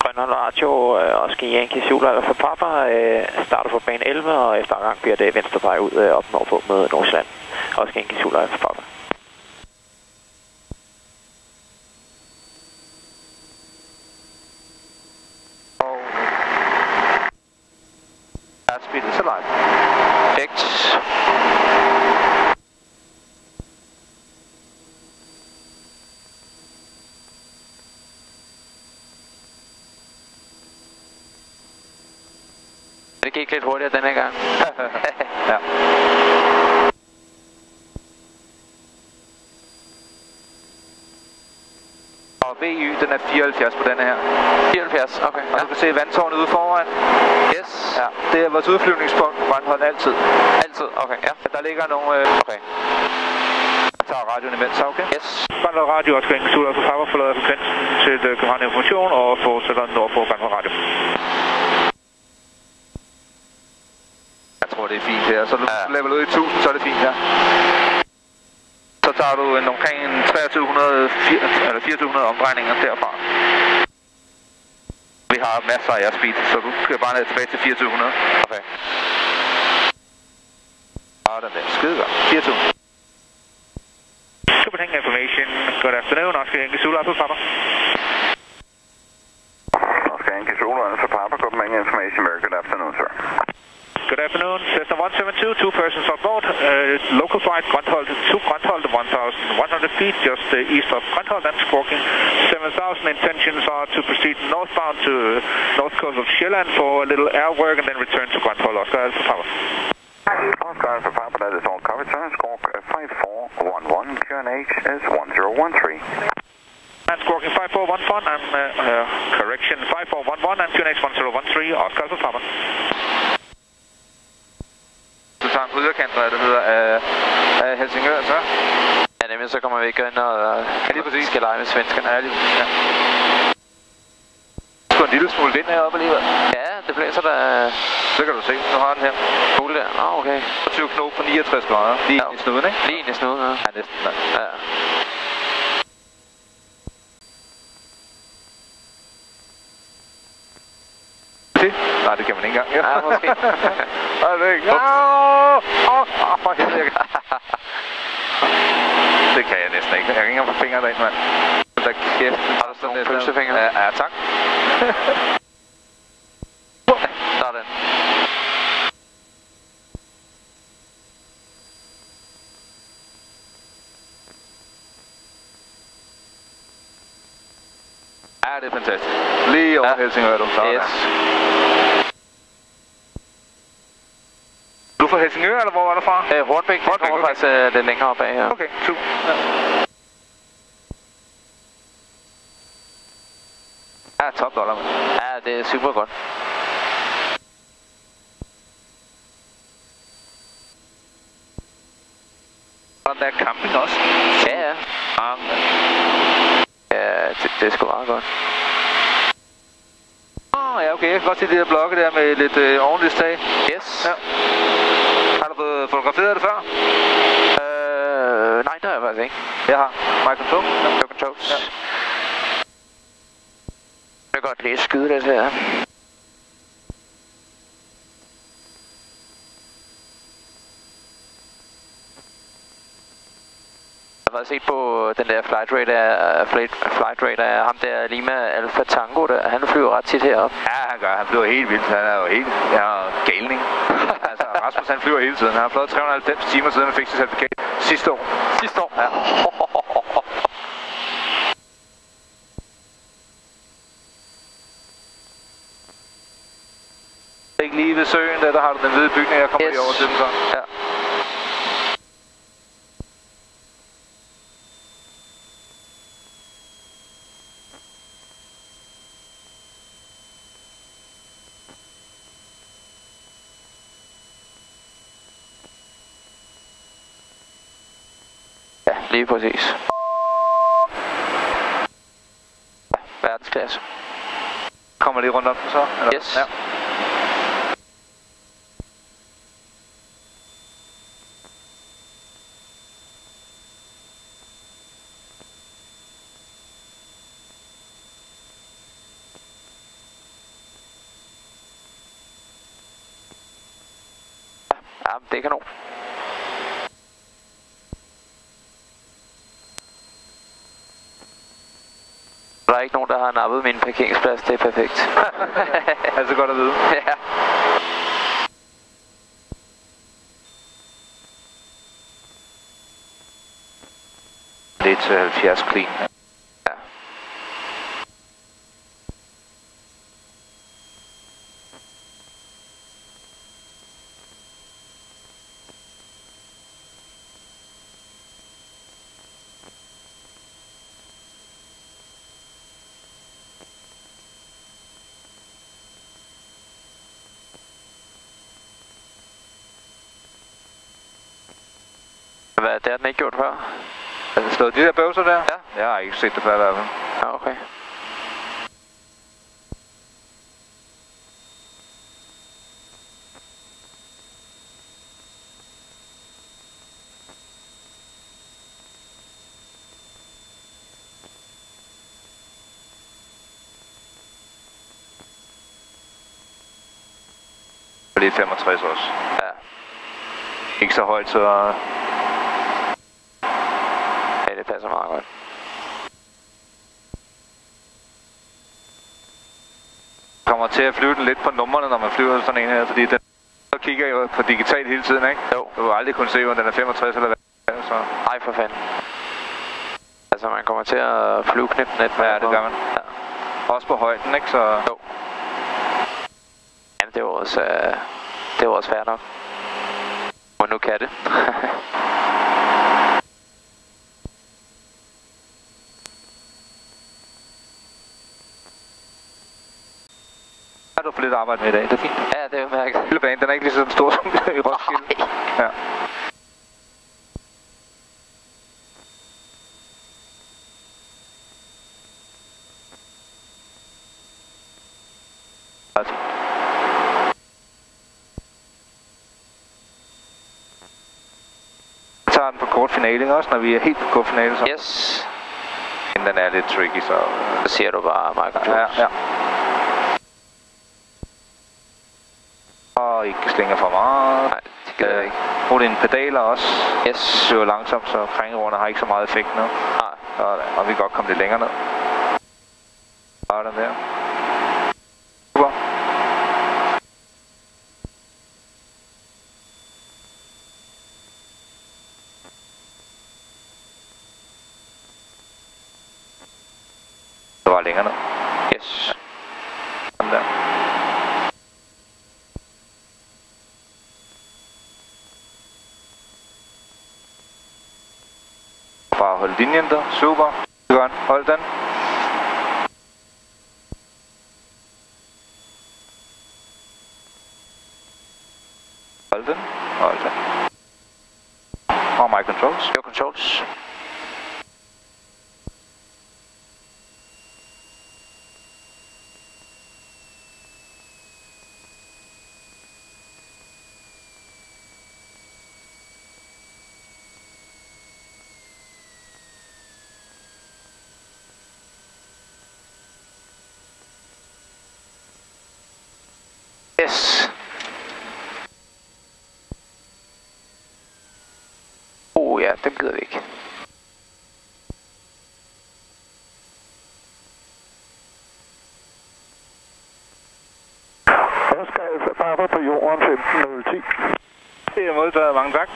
Grønland Radio og ski Yankee Zulu for Papa starter på bane 11, og efter gang bliver det venstre vej ud op nordpå mod Nordsjælland. Og ski Yankee Zulu for Papa. Airspeed is alive. Perfekt. Det gik lidt hurtigere denne gang. Ja. Og VY, den er 74 på denne her. 74, okay. Og du kan se vandtårnet ude foran. Yes. Ja, det er vores udflyvningspunkt. Brandholm altid. Altid, okay, ja. Der ligger nogle... Okay. Jeg tager radioen imens, okay? Yes. Brandholm Radio og Skæng Sula for Papa forlader frekvensen til København Information og fortsætter nord på Brandholm Radio. Jeg tror, det er fint her. Så du level ud i 1000, så er det fint her. Så tager du omkring 2400 omdrejninger derfra. Vi har masser af airspeed, så du kører bare ned tilbage til 2400. Okay. Og den der. Skide godt. 2400. Copenhagen information. Good afternoon. Oscar Yankee Zulu for Papa. Oscar Yankee Zulu for Papa. Copenhagen information. Very good afternoon, sir. Good afternoon, Cessna 172, two persons on board. Local flight, Grønholt to Grønholt, 1,100 feet, just east of Grønholt, and Squawking 7,000. Intentions are to proceed northbound to north coast of Sjælland for a little air work and then return to Grønholt. Oscar Alpha Papa. Oscar Alpha Papa, that is all covered, sir. Squawk 5411, QNH is 1013. And Squawking 5411 and correction 5411 and QNH 1013, Oscar Alpha Papa. Du tager en yderkant, der hedder Helsingør, så? Ja, nemlig så kommer vi ikke ind og lige præcis. Skal lege med svenskerne. Ja, lige præcis, ja. Der er en lille smule vind heroppe alligevel. Ja, det blæser der. Så kan du se, nu har den her. Cool der. Nå, okay. 20 knop på 69 grader. Lige i snuden, ikke? Lige i snuden, ja. Ja, næsten. Ja. Nej, det kan man ikke engang. Ja, måske. Nej, det er ikke. For helvede. Det kan jeg næsten ikke. Jeg kan ikke engang få fingre derind, mand. Der kæft. Har du sådan nogle pølsefingre? Ja, tak. Sådan. Ja, det er fantastisk. Lige over Helsingør, du tager. Yes. Du er fra Helsingør, eller hvor var du fra? Hornbæk, det kommer faktisk lidt længere opad her. Okay, super. Ja. Ja, top dollar, man. Ja, det er super godt. Og der er camping også. Ja, ja. Ja, det er sgu meget godt. Ja, okay. Jeg kan godt se de der blokke der med lidt ordentligt tag. Yes. Ja. Har du fået fotograferet det før? Nej, det har jeg faktisk ikke. Jeg har. Michael Toast. Ja. Michael Toast. Ja. Jeg kan godt lige skyde det her. Jeg har set på den der flight rate af ham der Lima Alpha Tango der. Han flyver ret tit heroppe. Ja, han gør. Han flyver helt vildt. Han er jo helt galning. Altså, Rasmus han flyver hele tiden. Han har flået 390 timer siden han fik sit certifikat sidste år. Sidste år? Ja. Ikke lige ved søen, der har du den hvide bygning, jeg kommer lige over til den så. Ja. Ja, lige præcis. Ja, verdensklasse. Kommer lige rundt om den så? Eller? Yes. Ja. Ja, det er kanon. Der er ikke nogen, der har nappet min parkeringsplads. Det er perfekt. Altså godt at vide. Ja. Det er til 70 clean. Ja. Hvad, det har den ikke gjort før? Altså slået de der bøvser der? Ja. Jeg har ikke set det før i hvert fald. Ja, okay. Lige 65 også. Ja. Ikke så højt, så... Ja, det passer meget godt. Kommer til at flyve den lidt på numrene, når man flyver sådan en her, fordi den så kigger jo på digitalt hele tiden, ikke? Jo. Du vil aldrig kunne se, om den er 65 eller hvad. Så. Ej, for fanden. Altså, man kommer til at flyve knippen lidt. Ja, det gør man. Ja. Også på højden, ikke? Så... Jo. Jamen, det var også fair nok. Men nu kan det. Har du for lidt arbejde med i dag? Det er fint. Ja, det er jo mærket. Lille bane, den er ikke lige så stor som i Roskilde. Ja. Jeg tager den på kort finale også, når vi er helt på kort finale. Så. Yes. Men den er lidt tricky, så... Så siger du bare Michael Jones. Ja, ja. Og ikke slinger for meget. Nej, det gider jeg ikke. Brug dine pedaler også. Yes. Det er langsomt, så kringeroerne har ikke så meget effekt nu. Nej. Og vi kan godt komme lidt længere ned. Sådan der. Super. Det var længere ned. Yes. Sådan der. Bare hold linjen der. Super. Godt. Hold den. Hold den. Hold den. Og my controls. Your controls. Yes. Ja, den gider vi ikke. Oscar Alpha Papa på jorden 15.010. Det er modtaget. Mange tak.